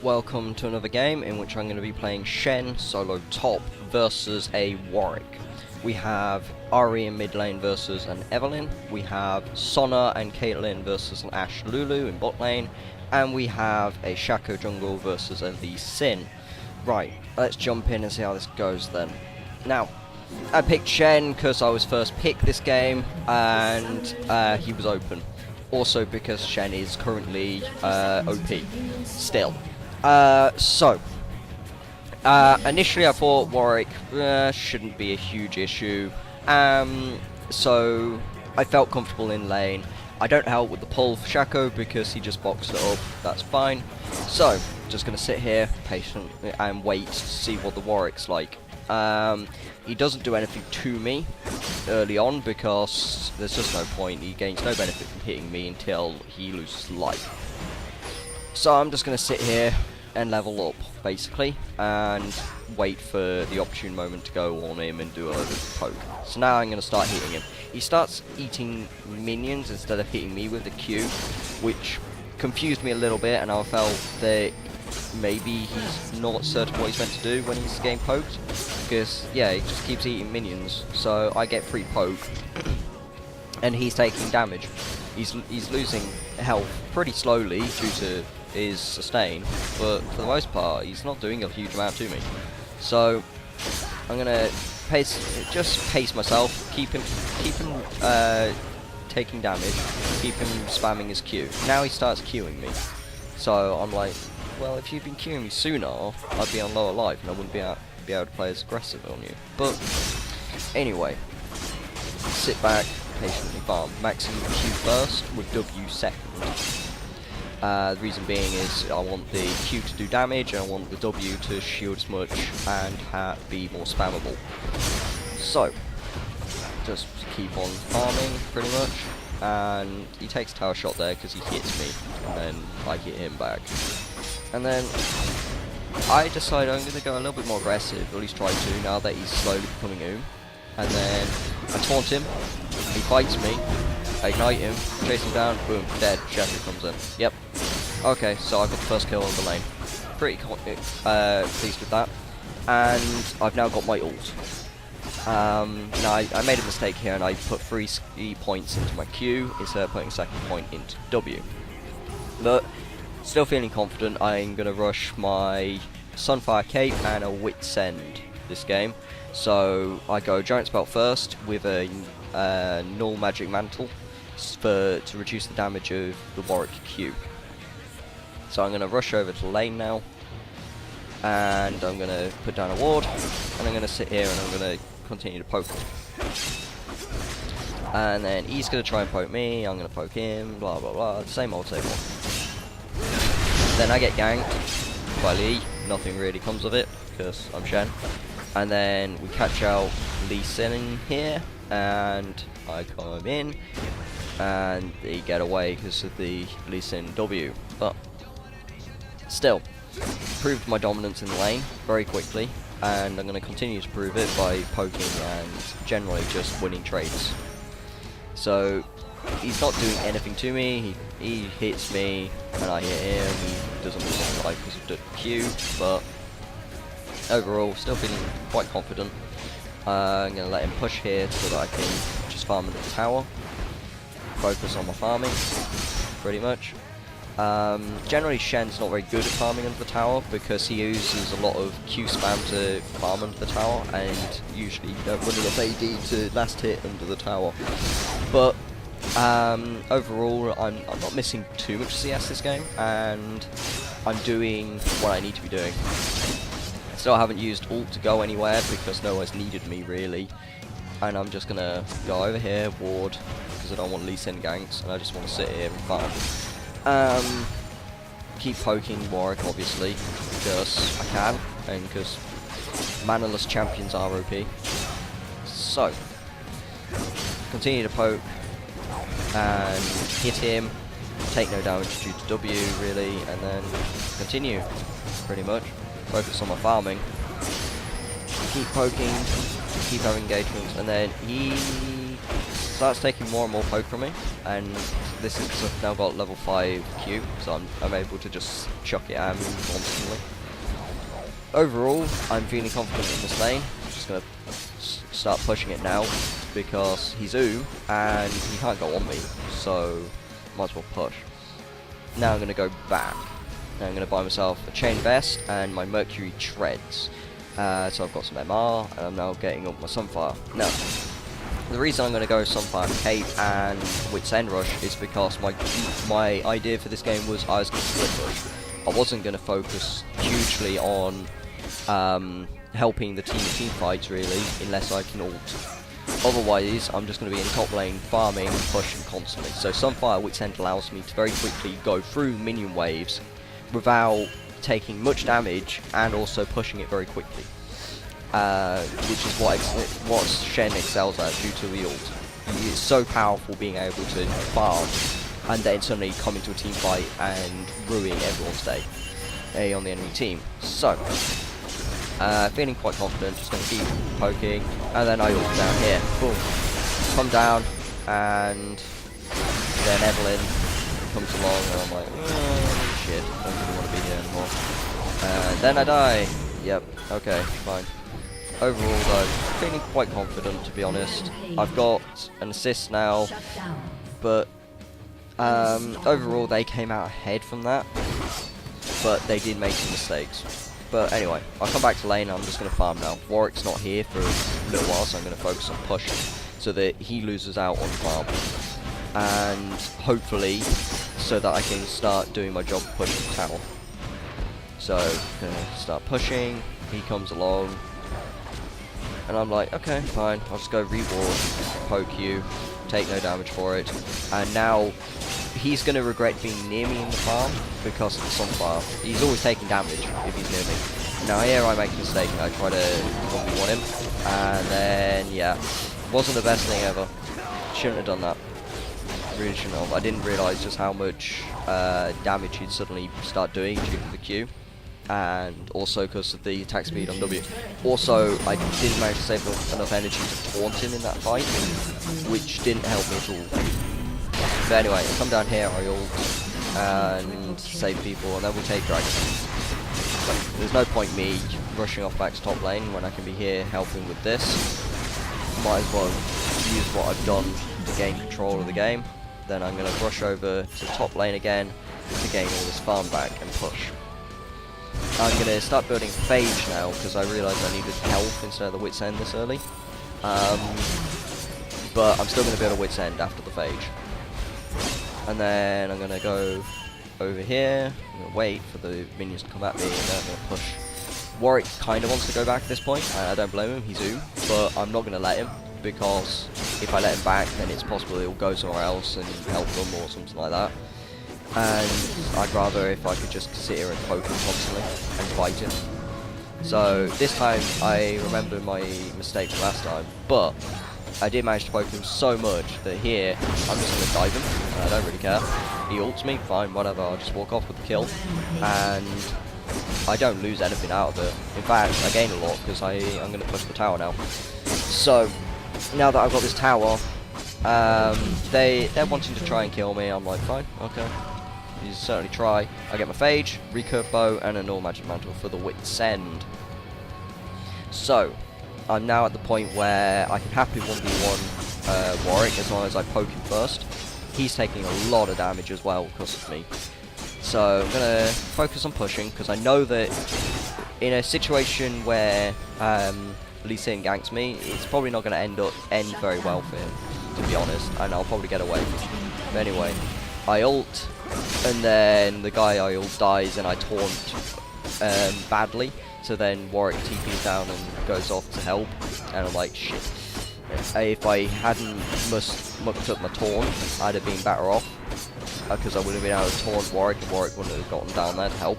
welcome to another game in which I'm going to be playing Shen solo top versus a Warwick. We have Ari in mid lane versus an Evelyn, we have Sona and Caitlyn versus an Ashe Lulu in bot lane, and we have a Shaco jungle versus a Lee Sin. Right, let's jump in and see how this goes then. Now, I picked Shen because I was first picked this game and he was open. Also because Shen is currently OP still. Initially I thought Warwick shouldn't be a huge issue. So I felt comfortable in lane. I don't help with the pull for Shaco because he just boxed it up. That's fine. So just gonna sit here patiently and wait to see what the Warwick's like. He doesn't do anything to me early on because there's just no point. He gains no benefit from hitting me until he loses life. So I'm just going to sit here and level up basically and wait for the opportune moment to go on him and do a load of poke. So now I'm going to start hitting him. He starts eating minions instead of hitting me with the Q, which confused me a little bit, and I felt that maybe he's not certain what he's meant to do when he's getting poked, because yeah, he just keeps eating minions, so I get free poke and he's taking damage. He's losing health pretty slowly due to his sustain, but for the most part he's not doing a huge amount to me. So I'm gonna pace myself, keep him taking damage, keep him spamming his Q. Now he starts queuing me, so I'm like, well, if you'd been queuing me sooner, I'd be on lower life and I wouldn't be able to play as aggressive on you. But anyway, sit back, patiently farm. Maximum Q first with W second. The reason being is I want the Q to do damage and I want the W to shield as much and be more spammable. So just keep on farming pretty much. And he takes tower shot there because he hits me and then I hit him back. And then I decide I'm going to go a little bit more aggressive, or at least try to, now that he's slowly becoming Oom. And then I taunt him, he fights me, I ignite him, chase him down, boom, dead, Shaco comes in. Yep. Okay, so I got the first kill on the lane. Pretty pleased with that. And I've now got my ult. Now I made a mistake here and I put 3 points into my Q instead of putting a second point into W. But still feeling confident. I'm going to rush my Sunfire Cape and a Wit's End this game. So I go Giant Spell first with a Null Magic Mantle to reduce the damage of the Warwick Q. So I'm going to rush over to lane now, and I'm going to put down a ward, and I'm going to sit here and I'm going to continue to poke him. And then he's going to try and poke me, I'm going to poke him, blah blah blah, same old. Then I get ganked by Lee, nothing really comes of it because I'm Shen. And then we catch out Lee Sin in here, and I come in, and they get away because of the Lee Sin W. But still, proved my dominance in the lane very quickly, and I'm going to continue to prove it by poking and generally just winning trades. So he's not doing anything to me, he hits me and I hit him, he doesn't lose any life because of the Q, but overall still feeling quite confident. I'm going to let him push here so that I can just farm into the tower, focus on my farming pretty much. Generally Shen's not very good at farming under the tower because he uses a lot of Q spam to farm under the tower, and usually you don't run enough AD to last hit under the tower. But overall I'm not missing too much CS this game, and I'm doing what I need to be doing. Still haven't used ult to go anywhere because no one's needed me really, and I'm just gonna go over here, ward, because I don't want Lee Sin ganks and I just want to sit here and farm. Keep poking Warwick obviously because I can, and because manaless champions are OP. So continue to poke and hit him, take no damage due to W really, and then continue pretty much. Focus on my farming, keep poking, keep having engagements, and then he starts taking more and more poke from me, and this is because I've now got level 5 Q, so I'm able to just chuck it at him constantly. Overall, I'm feeling confident in this lane. I'm just going to start pushing it now, because he's and he can't go on me, so might as well push. Now I'm going to go back. Now I'm going to buy myself a chain vest and my Mercury treads. So I've got some MR, and I'm now getting up my Sunfire. Now, the reason I'm going to go Sunfire Cape and Wit's End Rush is because my idea for this game was I was going to split rush. I wasn't going to focus hugely on helping the team fights really, unless I can ult. Otherwise, I'm just going to be in top lane, farming, pushing constantly. So Sunfire Wit's End allows me to very quickly go through minion waves without taking much damage and also pushing it very quickly. Which is what Shen excels at due to the ult. He is so powerful being able to farm and then suddenly come into a team fight and ruin everyone's day on the enemy team. So, feeling quite confident, just going to keep poking, and then I ult down here. Boom. Come down, and then Evelyn comes along, and I'm like, oh, shit, I don't really want to be here anymore. And then I die. Yep, okay, fine. Overall though, feeling quite confident to be honest. I've got an assist now, but overall they came out ahead from that, but they did make some mistakes. But anyway, I'll come back to lane. I'm just going to farm now. Warwick's not here for a little while, so I'm going to focus on pushing so that he loses out on farm, and hopefully so that I can start doing my job pushing the tower. So going to start pushing. He comes along, and I'm like, okay, fine, I'll just go reward, poke you, take no damage for it. And now he's going to regret being near me in the farm because of the Sunfire. He's always taking damage if he's near me. Now here I make a mistake. I try to 1v1 him, and then, yeah, wasn't the best thing ever. Shouldn't have done that. Really shouldn't have. I didn't realise just how much damage he'd suddenly start doing due to the Q. And also because of the attack speed on W. Also, I didn't manage to save enough energy to taunt him in that fight, which didn't help me at all. But anyway, I come down here, I ult, and save people, and then we take dragon. But there's no point me rushing off back to top lane when I can be here helping with this. Might as well use what I've done to gain control of the game. Then I'm going to rush over to top lane again to gain all this farm back and push. I'm going to start building Phage now because I realised I needed health instead of the Wit's End this early. But I'm still going to build a Wit's End after the Phage. And then I'm going to go over here, I'm going to wait for the minions to come at me, and then I'm going to push. Warwick kind of wants to go back at this point, and I don't blame him, he's but I'm not going to let him, because if I let him back then it's possible he'll go somewhere else and help them or something like that. And I'd rather if I could just sit here and poke him constantly and fight him. So this time I remember my mistake from last time, but I did manage to poke him so much that here I'm just going to dive him, and I don't really care. He ults me, fine, whatever, I'll just walk off with the kill, and I don't lose anything out of it. In fact, I gain a lot because I'm going to push the tower now. So now that I've got this tower, they're wanting to try and kill me. I'm like, fine, okay. You certainly try. I get my Phage, recurve bow, and a normal magic mantle for the Wit's End. So I'm now at the point where I can happily 1v1 Warwick as long as I poke him first. He's taking a lot of damage as well because of me. So I'm going to focus on pushing because I know that in a situation where Lee Sin ganks me, it's probably not going to end very well for him, to be honest, and I'll probably get away. But anyway, I ult, and then the guy I ult dies and I taunt badly. So then Warwick TP's down and goes off to help, and I'm like, shit. If I hadn't mucked up my taunt, I'd have been better off, because I would have been able to taunt Warwick, and Warwick wouldn't have gotten down there to help.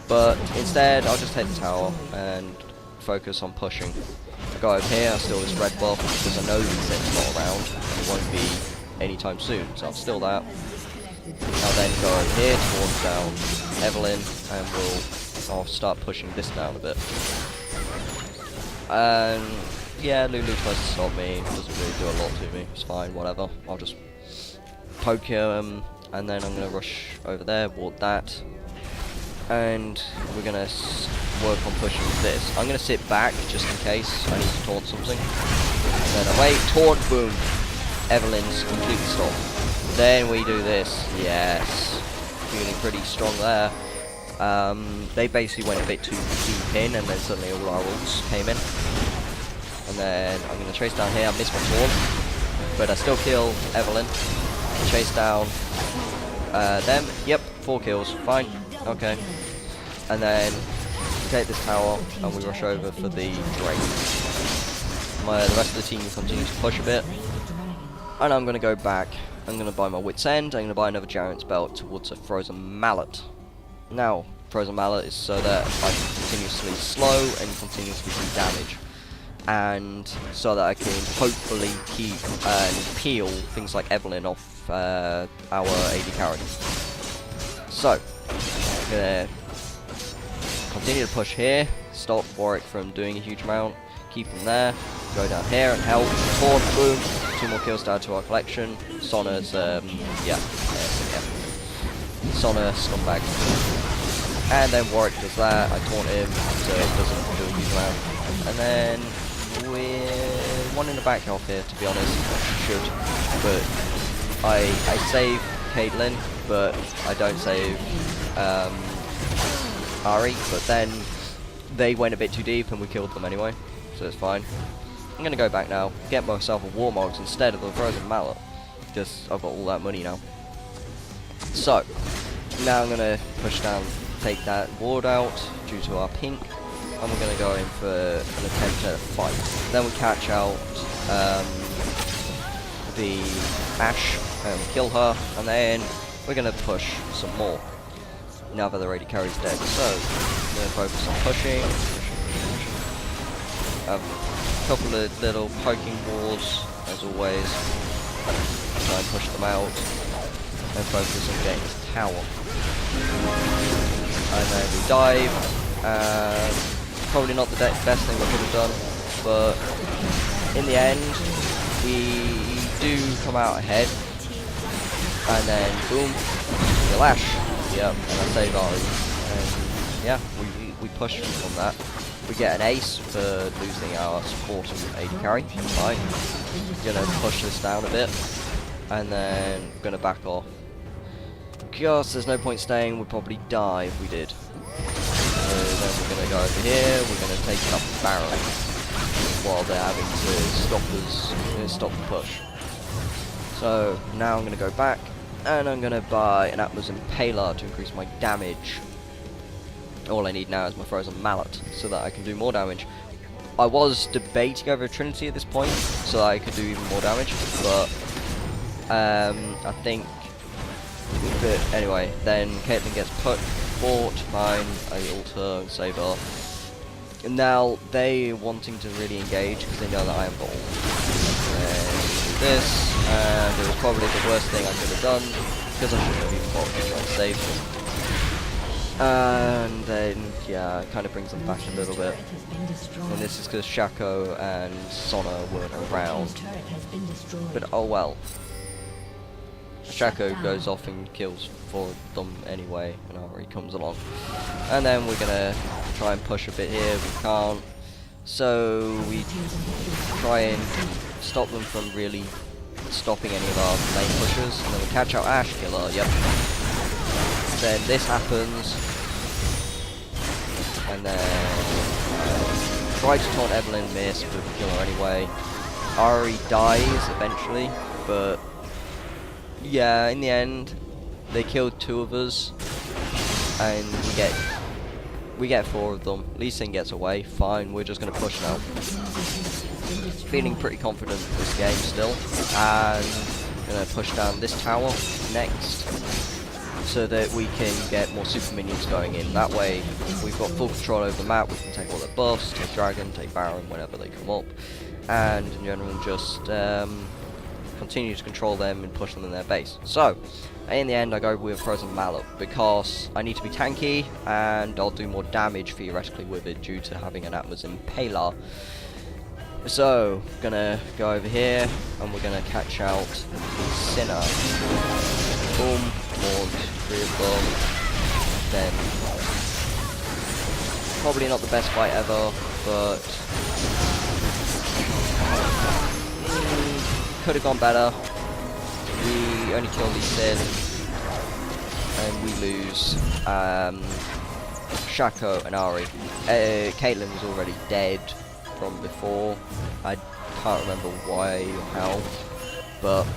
But instead, I'll just take the tower and focus on pushing. I go over here, I'll steal this red buff, because I know Lisan's not around, and it won't be anytime soon, so I'll steal that. I'll then go over here towards down Evelyn, and I'll start pushing this down a bit. Yeah, Lulu tries to stop me, doesn't really do a lot to me, it's fine, whatever. I'll just poke him, and then I'm going to rush over there, ward that, and we're going to work on pushing this. I'm going to sit back just in case I need to taunt something. And then away, taunt, boom. Evelyn's completely stopped. Then we do this. Yes. Feeling pretty strong there. They basically went a bit too deep in, and then suddenly all our ults came in. And then I'm going to chase down here. I missed my taunt, but I still kill Evelyn. Chase down them. Yep, 4 kills. Fine. Okay. And then take this tower, and we rush over for the Drake. The rest of the team will continue to push a bit, and I'm going to go back. I'm going to buy my Wit's End. I'm going to buy another Giant's Belt towards a Frozen Mallet. Now, Frozen Mallet is so that I can continuously slow and continuously do damage, and so that I can hopefully keep and peel things like Evelyn off our AD carry. So, I'm going to continue to push here, stop Warwick from doing a huge amount, keep him there, go down here and help, taunt, boom, 2 more kills to add to our collection. Sonna's, yeah. Sonna, scumbag. And then Warwick does that, I taunt him, so it doesn't do a huge amount. And then we're one in the back half here, to be honest, should. But I save Caitlyn, but I don't save Ari, but then they went a bit too deep and we killed them anyway, so it's fine. I'm gonna go back now, get myself a Warmogs instead of a Frozen Mallet, just I've got all that money now. So, now I'm gonna push down, take that ward out due to our pink, and we're gonna go in for an attempt at a fight. Then we catch out the Ashe and kill her, and then we're gonna push some more. Now that the AD carry's dead, so I'm going to focus on pushing. A couple of little poking walls, as always. Try and push them out, and focus on getting this tower. And then we dive, and probably not the best thing we could have done, but in the end, we do come out ahead. And then boom, kill Ashe. Yep, and I save Ari, and yeah, we push on that. We get an ace for losing our support and AD carry. Fine. Gonna push this down a bit, and then we're gonna back off. Because there's no point staying, we'd probably die if we did. So then we're gonna go over here, we're gonna take up the Baron while they're having to stop the push. So now I'm gonna go back. And I'm going to buy an Atlas Impaler to increase my damage. All I need now is my Frozen Mallet, so that I can do more damage. I was debating over a Trinity at this point, so that I could do even more damage, but I think... But anyway, then Caitlyn gets fought, fine, I ult her and save her. And now they wanting to really engage, because they know that I am the ult. This, and it was probably the worst thing I could have done, because I shouldn't have even bothered to try and save them. And then, yeah, it kind of brings them back a little bit. And this is because Shaco and Sonna weren't around. But oh well. Shaco goes off and kills 4 of them anyway, and Ari comes along. And then we're gonna try and push a bit here, we can't. So we try and stop them from really stopping any of our main pushers, and then we catch out Ashe, kill her, yep. Then this happens, and then try to taunt Evelyn, miss, but we kill her anyway. Ari dies eventually, but yeah, in the end, they killed 2 of us, and we get 4 of them. Lee Sin gets away, fine, we're just going to push now. Feeling pretty confident in this game still, and going to push down this tower next, so that we can get more super minions going in. That way, we've got full control over the map, we can take all their buffs, take Dragon, take Baron whenever they come up, and in general just continue to control them and push them in their base. So, in the end I go with Frozen Mallet, because I need to be tanky, and I'll do more damage theoretically with it due to having an Atlas Impaler. So, gonna go over here, and we're gonna catch out Sinner. Boom, launch 3 of them. Then, probably not the best fight ever, but could have gone better. We only killed these Sin, and we lose Shaco and Ari. Caitlyn was already dead from before. I can't remember why or how, but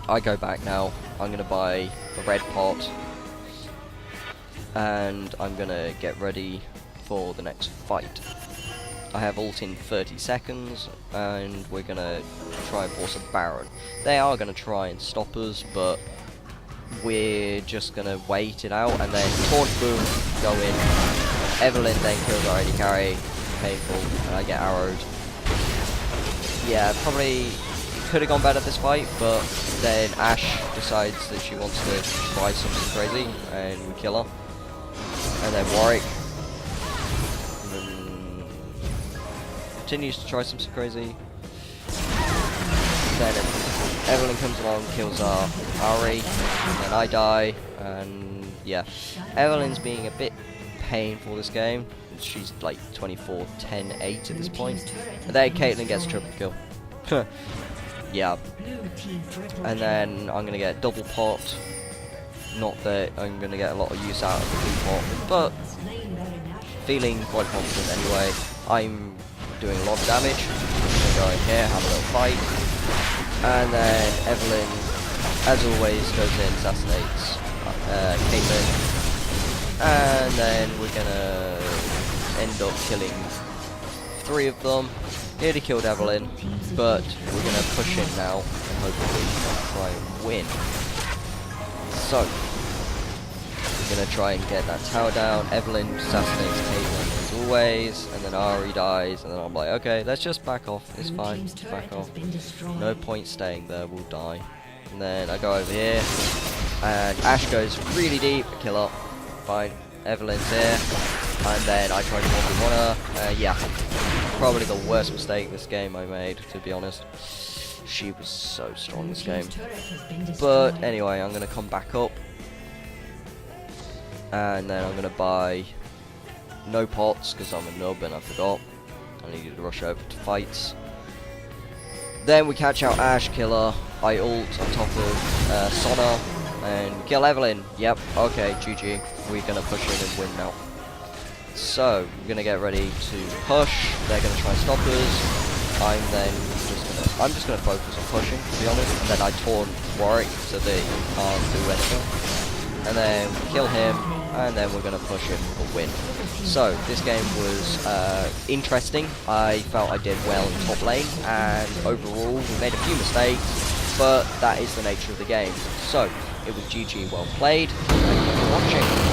I go back now. I'm gonna buy a red pot, and I'm gonna get ready for the next fight. I have ult in 30 seconds, and we're gonna try and force a Baron. They are gonna try and stop us, but we're just gonna wait it out, and then taunt, boom, go in. Evelyn then kills our AD carry, painful, and I get arrowed. Yeah, probably could have gone better this fight, but then Ashe decides that she wants to try something crazy, and we kill her. And then Warwick continues to try something crazy. Then Evelyn comes along, kills our Ari, and then I die, and yeah. Evelyn's being a bit painful this game. She's like 24, 10, 8 at this point. And then Caitlyn gets triple kill. Yeah. And then I'm gonna get double pot. Not that I'm gonna get a lot of use out of the blue pot, but feeling quite confident anyway. I'm doing a lot of damage. I'm gonna go in here, have a little fight. And then Evelyn, as always, goes in, assassinates Caitlyn. And then we're gonna end up killing 3 of them. Nearly killed Evelyn, but we're gonna push in now and hopefully try and win. So, we're gonna try and get that tower down. Evelyn assassinates Caitlyn as always, and then Ari dies, and then I'm like, okay, let's just back off. It's fine, back off. No point staying there, we'll die. And then I go over here, and Ashe goes really deep, kill her. Fine, Evelyn's here, and then I try to 1v1 her. Yeah, probably the worst mistake this game I made, to be honest. She was so strong this game. But anyway, I'm gonna come back up, and then I'm gonna buy no pots because I'm a nub and I forgot. I needed to rush over to fights. Then we catch out Ashe, kill her. I ult on top of Sona and kill Evelyn. Yep, okay, GG. We're gonna push in and win now. So, we're gonna get ready to push. They're gonna try and stop us. I'm just gonna focus on pushing, to be honest. And then I taunt Warwick so they can't do anything. And then we kill him, and then we're gonna push him for win. So, this game was interesting. I felt I did well in top lane, and overall we made a few mistakes, but that is the nature of the game. So, it was GG, well played. Thank you for watching.